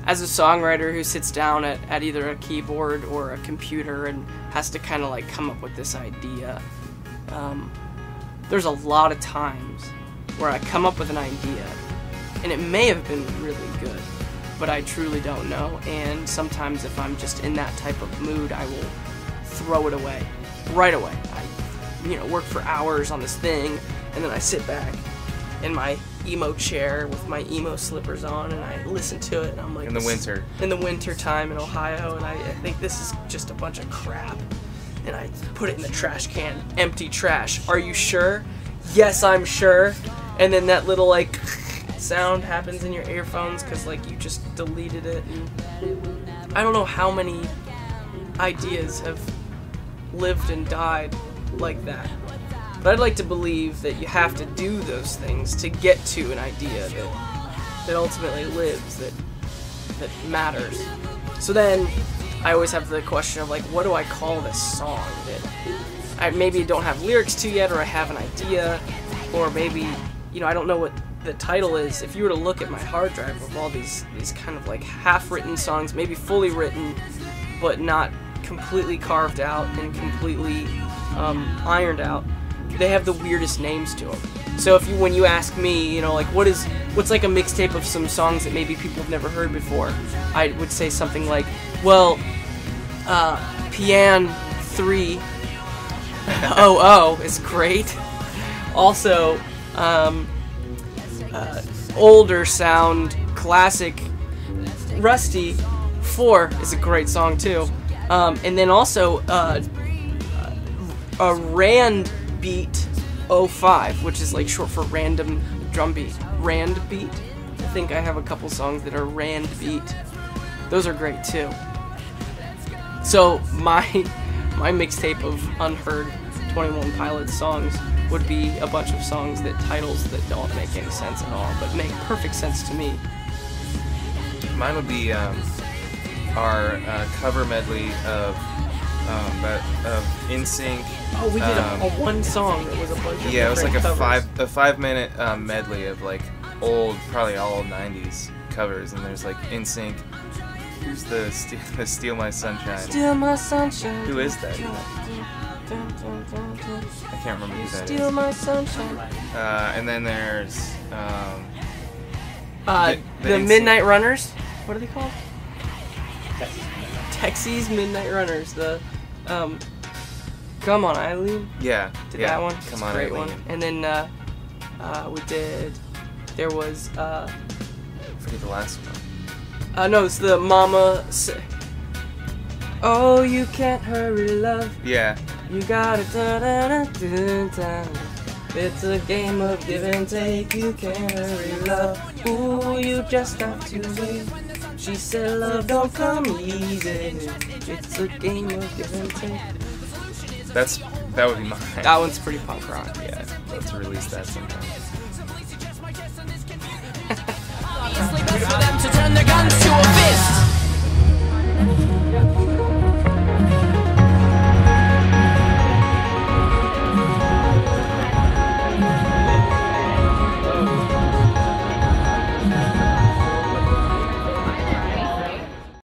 as a songwriter who sits down at either a keyboard or a computer and has to kind of like come up with this idea, there's a lot of times where I come up with an idea and it may have been really good, but I truly don't know, and sometimes if I'm just in that type of mood, I will throw it away right away. I work for hours on this thing, and then I sit back in my emo chair with my emo slippers on, and I listen to it, and I'm like, in the winter time in Ohio, and I think this is just a bunch of crap, and I put it in the trash can. Empty trash. Are you sure? Yes, I'm sure. And then that little like sound happens in your earphones because like you just deleted it, and I don't know how many ideas have lived and died like that. But I'd like to believe that you have to do those things to get to an idea that ultimately lives, that matters. So then I always have the question of like, what do I call this song that I maybe don't have lyrics to yet, or I have an idea, or maybe, I don't know what the title is. If you were to look at my hard drive of all these kind of like half-written songs, maybe fully written, but not completely carved out and completely ironed out, they have the weirdest names to them. So when you ask me, like what's like a mixtape of some songs that maybe people have never heard before, I would say something like, well, Pian 300 is great. Also, older sound classic Rusty 4 is a great song too. And then also a Rand Beat 05, which is like short for random drum beat. Rand Beat. I think I have a couple songs that are Rand Beat. Those are great too. So my mixtape of unheard 21 Pilots songs would be a bunch of songs titles that don't make any sense at all, but make perfect sense to me. Mine would be our cover medley of NSYNC. Oh, we did a one song that was a bunch of it was like covers. a 5-minute medley of like old, probably all 90s covers, and there's like NSYNC. Who's the Steal My Sunshine? Steal My Sunshine. Who is that? I can't remember who that is. Steal My Sunshine. And then there's the Midnight Runners. What are they called? Texas Midnight Runners. The Come On Eileen. Yeah. Did that one? Come On great Eileen. One. And then we did. There was. Forget the last one. No, it's the Mama. Oh, you can't hurry, love. Yeah. You gotta da-da-da-da-da-da. It's a game of give and take. You can't hurry, love. Ooh, you just have to wait. She said, love don't come easy. It's a game of give and take. That would be mine. That one's pretty punk rock. Yeah, let's release that sometime. Obviously best for them to turn their guns to a fist.